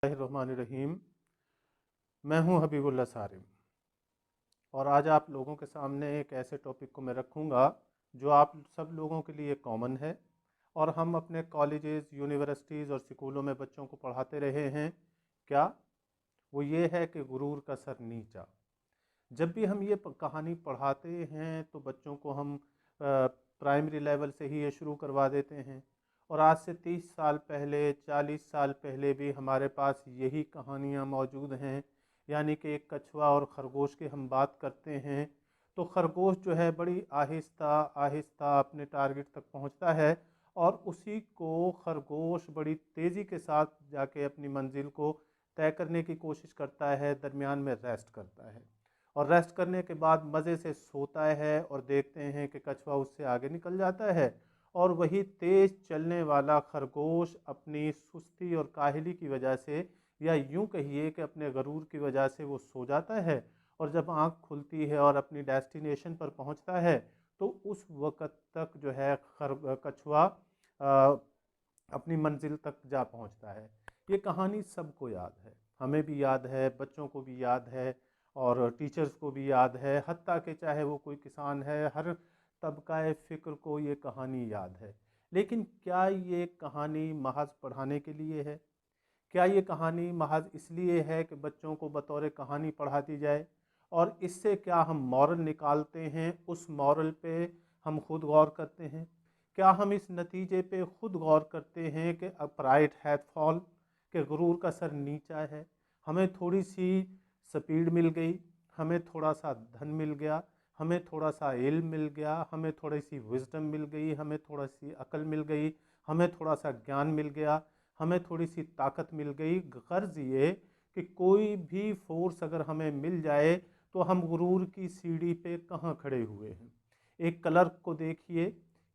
रहमान। मैं हूं हबीबुल्लाह सारिम और आज आप लोगों के सामने एक ऐसे टॉपिक को मैं रखूंगा जो आप सब लोगों के लिए कॉमन है और हम अपने कॉलेजेस, यूनिवर्सिटीज़ और स्कूलों में बच्चों को पढ़ाते रहे हैं। क्या वो ये है कि गुरूर का सर नीचा। जब भी हम ये कहानी पढ़ाते हैं तो बच्चों को हम प्राइमरी लेवल से ही ये शुरू करवा देते हैं और आज से 30 साल पहले, 40 साल पहले भी हमारे पास यही कहानियाँ मौजूद हैं। यानी कि एक कछुआ और ख़रगोश की हम बात करते हैं तो ख़रगोश जो है बड़ी आहिस्ता आहिस्ता अपने टारगेट तक पहुंचता है और उसी को खरगोश बड़ी तेज़ी के साथ जाके अपनी मंजिल को तय करने की कोशिश करता है, दरमियान में रेस्ट करता है और रेस्ट करने के बाद मज़े से सोता है और देखते हैं कि कछुआ उससे आगे निकल जाता है और वही तेज़ चलने वाला खरगोश अपनी सुस्ती और काहली की वजह से, या यूं कहिए कि अपने गरूर की वजह से, वो सो जाता है और जब आँख खुलती है और अपनी डेस्टिनेशन पर पहुंचता है तो उस वक़्त तक जो है कछुआ अपनी मंजिल तक जा पहुंचता है। ये कहानी सबको याद है, हमें भी याद है, बच्चों को भी याद है और टीचर्स को भी याद है, हत्ता कि चाहे वो कोई किसान है, हर तबका फ़िक्र को ये कहानी याद है। लेकिन क्या ये कहानी महज पढ़ाने के लिए है? क्या ये कहानी महज इसलिए है कि बच्चों को बतौर कहानी पढ़ा दी जाए और इससे क्या हम मॉरल निकालते हैं, उस मॉरल पे हम खुद गौर करते हैं? क्या हम इस नतीजे पे खुद गौर करते हैं कि प्राइड हैथ फॉल, कि गुरूर का सर नीचा है? हमें थोड़ी सी स्पीड मिल गई, हमें थोड़ा सा धन मिल गया, हमें थोड़ा सा इल्म मिल गया, हमें थोड़ी सी विजडम मिल गई, हमें थोड़ा सी अकल मिल गई, हमें थोड़ा सा ज्ञान मिल गया, हमें थोड़ी सी ताकत मिल गई। गर्ज ये कि कोई भी फोर्स अगर हमें मिल जाए तो हम गुरूर की सीढ़ी पे कहाँ खड़े हुए हैं। एक क्लर्क को देखिए,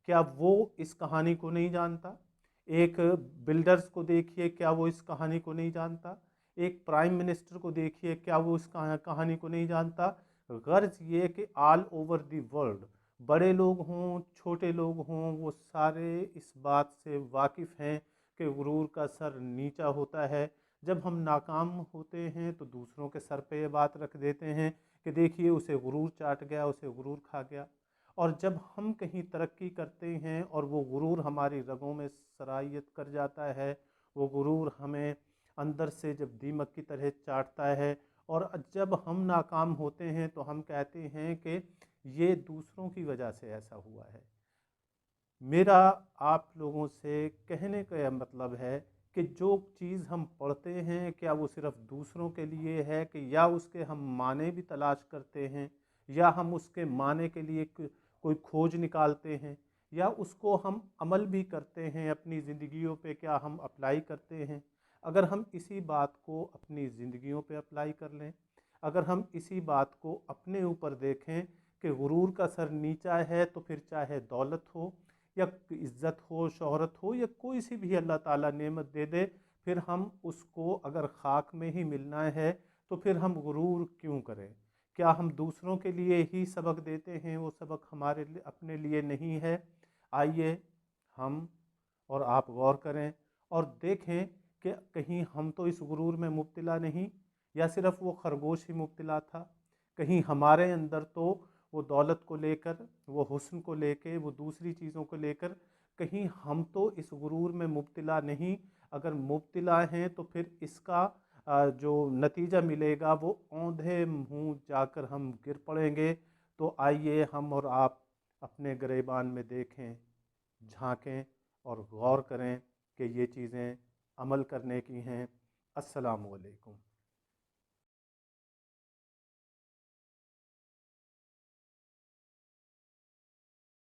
क्या वो इस कहानी को नहीं जानता? एक बिल्डर्स को देखिए, क्या वो इस कहानी को नहीं जानता? एक प्राइम मिनिस्टर को देखिए, क्या वो इस कहानी को नहीं जानता? गर्ज ये कि ऑल ओवर दी वर्ल्ड, बड़े लोग हों, छोटे लोग हों, वो सारे इस बात से वाकिफ़ हैं कि गुरूर का सर नीचा होता है। जब हम नाकाम होते हैं तो दूसरों के सर पे ये बात रख देते हैं कि देखिए उसे गुरूर चाट गया, उसे गुरूर खा गया। और जब हम कहीं तरक्की करते हैं और वो गुरूर हमारी रगों में सरायत कर जाता है, वो गुरूर हमें अंदर से जब दीमक की तरह चाटता है और जब हम नाकाम होते हैं तो हम कहते हैं कि ये दूसरों की वजह से ऐसा हुआ है। मेरा आप लोगों से कहने का मतलब है कि जो चीज़ हम पढ़ते हैं, क्या वो सिर्फ़ दूसरों के लिए है कि या उसके हम माने भी तलाश करते हैं, या हम उसके माने के लिए कोई खोज निकालते हैं, या उसको हम अमल भी करते हैं अपनी ज़िंदगियों पे, क्या हम अप्लाई करते हैं? अगर हम इसी बात को अपनी ज़िंदगियों पे अप्लाई कर लें, अगर हम इसी बात को अपने ऊपर देखें कि गुरूर का सर नीचा है, तो फिर चाहे दौलत हो या इज़्ज़त हो, शोहरत हो, या कोई सी भी अल्लाह ताला नेमत दे दे, फिर हम उसको अगर खाक में ही मिलना है तो फिर हम गुरूर क्यों करें? क्या हम दूसरों के लिए ही सबक देते हैं, वो सबक हमारे लिए अपने लिए नहीं है? आइए हम और आप गौर करें और देखें कि कहीं हम तो इस गुरूर में मुब्तला नहीं, या सिर्फ़ वो खरगोश ही मुब्तला था? कहीं हमारे अंदर तो वो दौलत को लेकर, वो हुस्न को लेकर, वो दूसरी चीज़ों को लेकर, कहीं हम तो इस गुरूर में मुब्तला नहीं? अगर मुब्तला हैं तो फिर इसका जो नतीजा मिलेगा वो औंधे मुँह जाकर हम गिर पड़ेंगे। तो आइए हम और आप अपने गिरेबान में देखें, झांकें और गौर करें कि ये चीज़ें अमल करने की हैं। अस्सलामु अलैकुम।